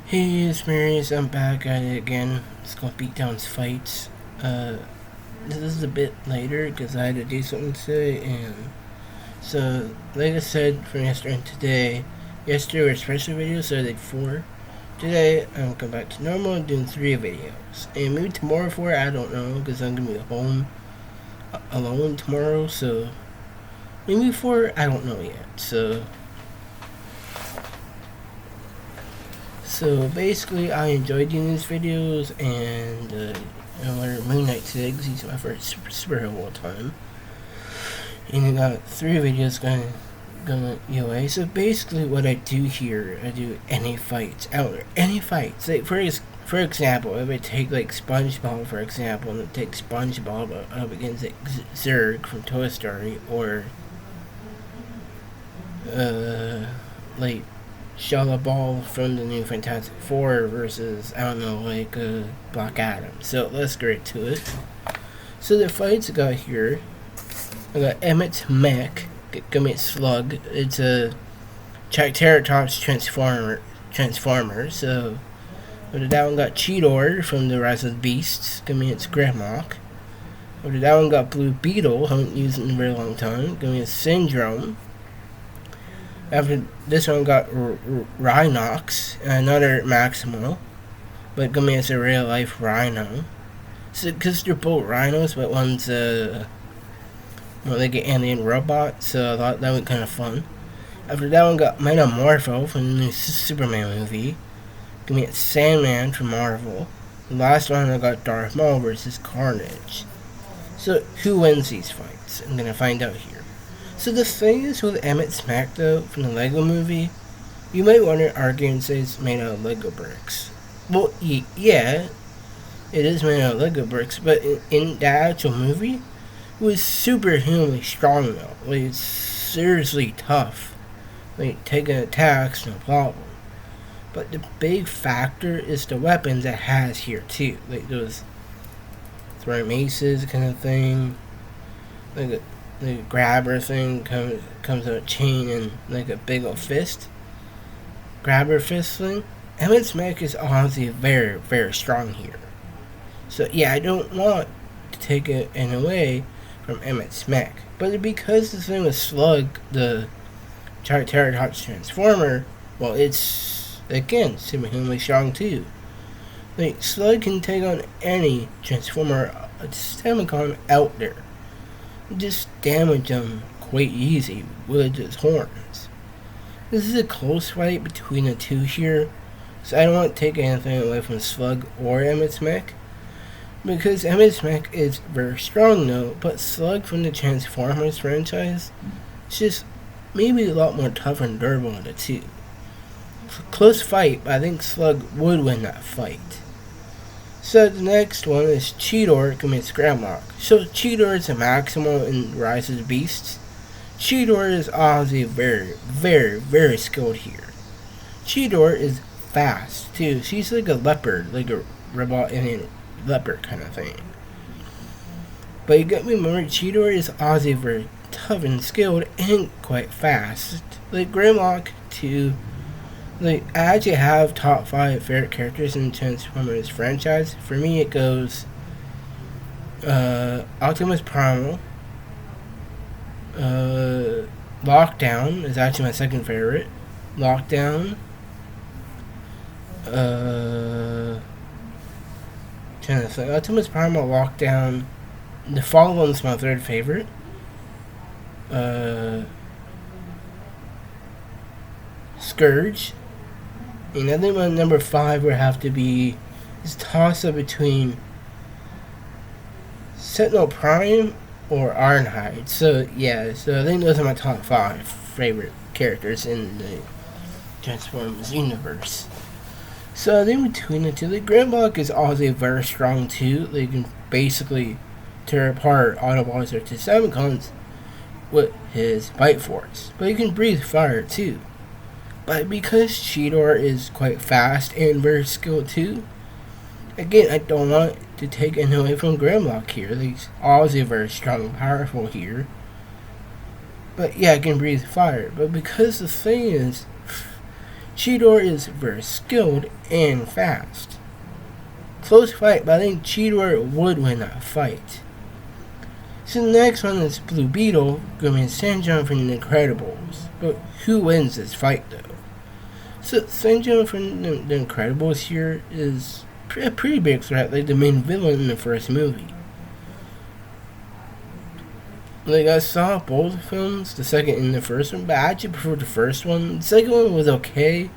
Hey, it's Marius. I'm back at it again. It's called Beatdowns Fights. This is a bit later because I had to do something today, and so, like I said, from yesterday and today, yesterday were special videos, so I did 4. Today, I'm going back to normal and doing 3 videos. And maybe tomorrow 4, I don't know, because I'm going to be home alone tomorrow, so maybe 4, I don't know yet. So basically, I enjoy doing these videos, and I learned Moon Knight today because he's my first superhero of all time. And I got 3 videos gonna UA. So basically, what I do here, I do any fights out there, any fights. Like for example, if I take like SpongeBob for example, and I take SpongeBob up against like Zurg from Toy Story, or like Shia LaBeouf from the new Fantastic Four versus, I don't know, like Black Adam. So let's get right to it. So the fights I got here, I got Emmett Mech, Gummy Slug. It's a Triceratops Transformer. So that one got Cheetor from the Rise of the Beasts. Gummy it's Grimlock. That one got Blue Beetle. Haven't used it in a very long time. Gummy it's Syndrome. After this one got Rhinox, another Maximo, but gonna be a real life rhino. So, cause they're both rhinos, but one's like an alien robot, so I thought that was kind of fun. After that one got Metamorpho from the new Superman movie. Gonna be Sandman from Marvel. The last one I got Darth Maul versus Carnage. So who wins these fights? I'm gonna find out here. So the thing is with Emmett Mech though, from the Lego movie, you might want to argue and say it's made out of Lego bricks. Well, yeah, it is made out of Lego bricks, but in the actual movie, it was superhumanly strong though. Like, it's seriously tough. Like, taking attacks, no problem. But the big factor is the weapons it has here too. Like those throwing maces kind of thing. Like the grabber thing comes with a chain and like a big old fist. Grabber fist thing. Emmett Mech is honestly very, very strong here. So yeah, I don't want to take it in away from Emmett Mech. But because the thing with Slug, the Triceratops Transformer, well, it's again superhumanly strong too. Like Slug can take on any Transformer Decepticon out there. Just damage them quite easy with his horns. This is a close fight between the two here, so I don't want to take anything away from Slug or Emmett Mech, because Emmett Mech is very strong though, but Slug from the Transformers franchise is just maybe a lot more tough and durable than the two. Close fight, but I think Slug would win that fight. So the next one is Cheetor commits Grimlock. So Cheetor is a Maximo in Rise of the Beasts. Cheetor is obviously very, very, very skilled here. Cheetor is fast too. She's like a leopard, like a robot alien leopard kind of thing. But you got to remember, Cheetor is obviously very tough and skilled and quite fast. Like Grimlock too. Like, I actually have top 5 favorite characters in the Transformers franchise. For me, it goes Optimus Primal. Lockdown is actually my second favorite. Lockdown. Trying to think. Optimus Primal, Lockdown. The following is my third favorite. Scourge. And I think my number 5 would have to be this toss-up between Sentinel Prime or Ironhide. So yeah, so I think those are my top 5 favorite characters in the Transformers universe. So I think between the two, the Grimlock is also very strong too. They can basically tear apart Autobots or Decepticons with his Bite Force. But he can breathe fire too. But because Cheetor is quite fast and very skilled too, again, I don't want to take anything away from Grimlock here. He's obviously very strong and powerful here. But yeah, I can breathe fire. But because the thing is, Cheetor is very skilled and fast. Close fight, but I think Cheetor would win that fight. So the next one is Blue Beetle going Sanjom from the Incredibles. But who wins this fight though? So Sanjom from the Incredibles here is a pretty big threat, like the main villain in the first movie. Like, I saw both films, the second and the first one, but I actually preferred the first one. The second one was okay,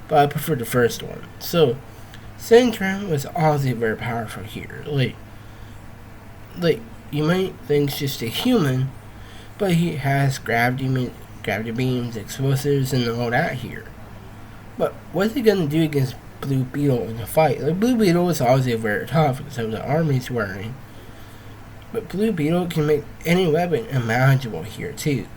but I preferred the first one. So, Sanjom was obviously very powerful here. Like, you might think he's just a human, but he has gravity beams, explosives, and all that here. But what's he gonna do against Blue Beetle in a fight? Like, Blue Beetle is obviously very tough because of the armor he's wearing. But Blue Beetle can make any weapon imaginable here too,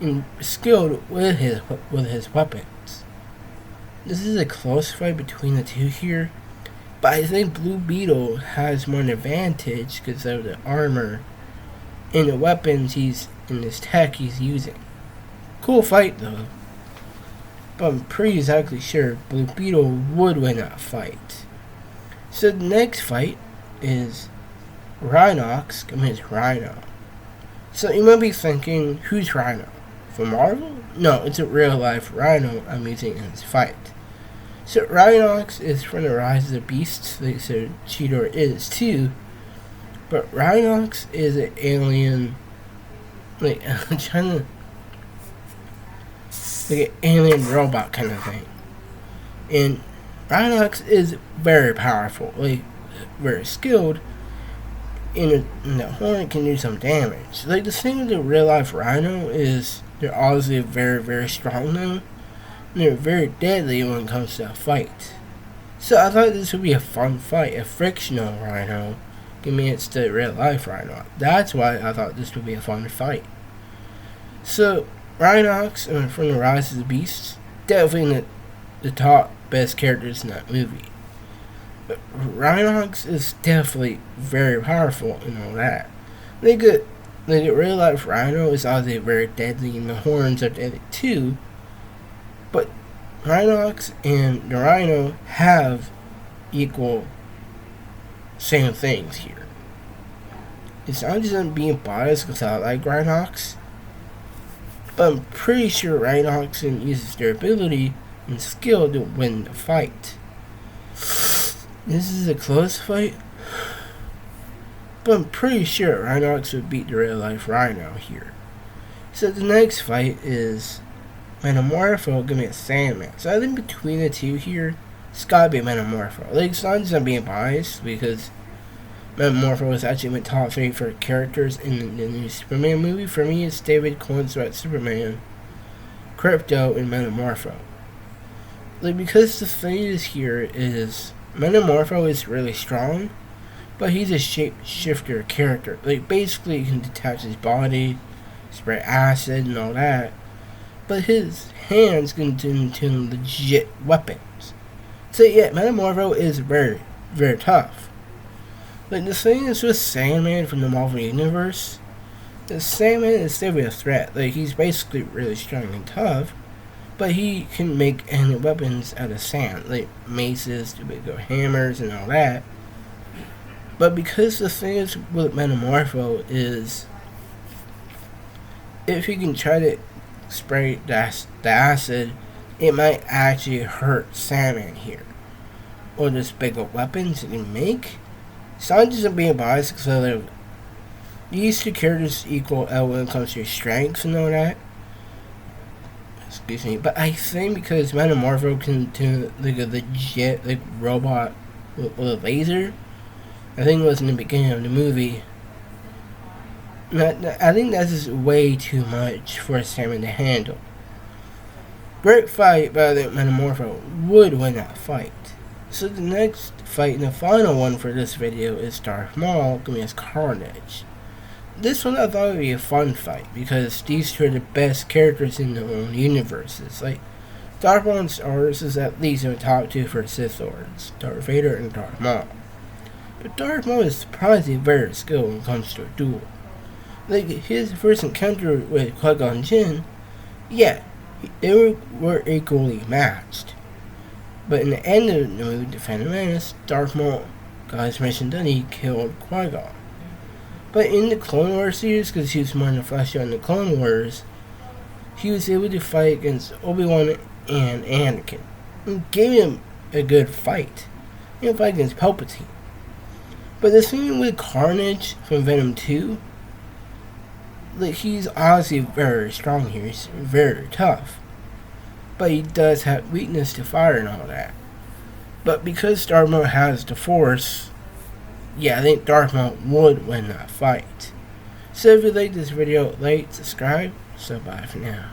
and skilled with his weapons. This is a close fight between the two here, but I think Blue Beetle has more an advantage because of the armor and the weapons and his tech he's using. Cool fight though, but I'm pretty exactly sure Blue Beetle would win that fight. So the next fight is Rhinox against Rhino. So you might be thinking, who's Rhino? From Marvel? No, it's a real life Rhino I'm using in this fight. So Rhinox is from the Rise of the Beasts, like so Cheetor is too. But Rhinox is an alien, like I'm trying to, like an alien robot kind of thing. And Rhinox is very powerful, like very skilled. And the horn can do some damage. Like, the thing with the real life Rhino is they're obviously very, very strong now. And they're very deadly when it comes to a fight. So I thought this would be a fun fight. A frictional Rhino against the real life Rhino. That's why I thought this would be a fun fight. So Rhinox from the Rise of the Beasts, definitely the top best characters in that movie. Rhinox is definitely very powerful and all that. Like a real life Rhino is obviously very deadly and the horns are deadly too. But Rhinox and the Rhino have equal same things here. It's not just I'm being biased because I like Rhinox, but I'm pretty sure Rhinox uses their ability and skill to win the fight. This is a close fight, but I'm pretty sure Rhinox would beat the real life Rhino here. So the next fight is Metamorpho against Sandman. So I think between the two here, it's gotta be Metamorpho. Like, it's not just I'm being biased because Metamorpho is actually my top 3 for characters in the new Superman movie. For me, it's David Cornsweet Superman, Crypto, and Metamorpho. Like, because the thing is here is Metamorpho is really strong, but he's a shapeshifter character. Like, basically, he can detach his body, spray acid, and all that. But his hands can turn into legit weapons. So, yeah, Metamorpho is very, very tough. Like, the thing is with Sandman from the Marvel Universe, the Sandman is still a threat. Like, he's basically really strong and tough, but he can make any weapons out of sand, like maces, big hammers, and all that. But because the thing is with Metamorpho is, if he can try to spray the acid, it might actually hurt Sandman here. Or just bigger weapons he can make. So I'm just being biased because these two characters equal when it comes to strength and all that. Excuse me, but I think because Metamorpho can do like a legit robot with a laser, I think it was in the beginning of the movie. I think that's just way too much for Sandman to handle. Great fight, but I think Metamorpho would win that fight. So the next fight and the final one for this video is Darth Maul against Carnage. This one I thought would be a fun fight because these two are the best characters in their own universes. Like, Darth Maul and Star Wars is at least in the top 2 for Sith Lords, Darth Vader and Darth Maul. But Darth Maul is surprisingly very skilled when it comes to a duel. Like, his first encounter with Qui-Gon Jinn, yeah, They were equally matched. But in the end of the movie, The Phantom Menace, Darth Maul got his mission done. He killed Qui-Gon. But in the Clone Wars series, because he was more in the flesh in the Clone Wars, he was able to fight against Obi-Wan and Anakin. And gave him a good fight. He didn't fight against Palpatine. But the thing with Carnage from Venom 2, like, he's obviously very strong here. He's very tough. But he does have weakness to fire and all that. But because Darth Maul has the Force, yeah, I think Darth Maul would win that fight. So if you like this video, like, subscribe, so bye for now.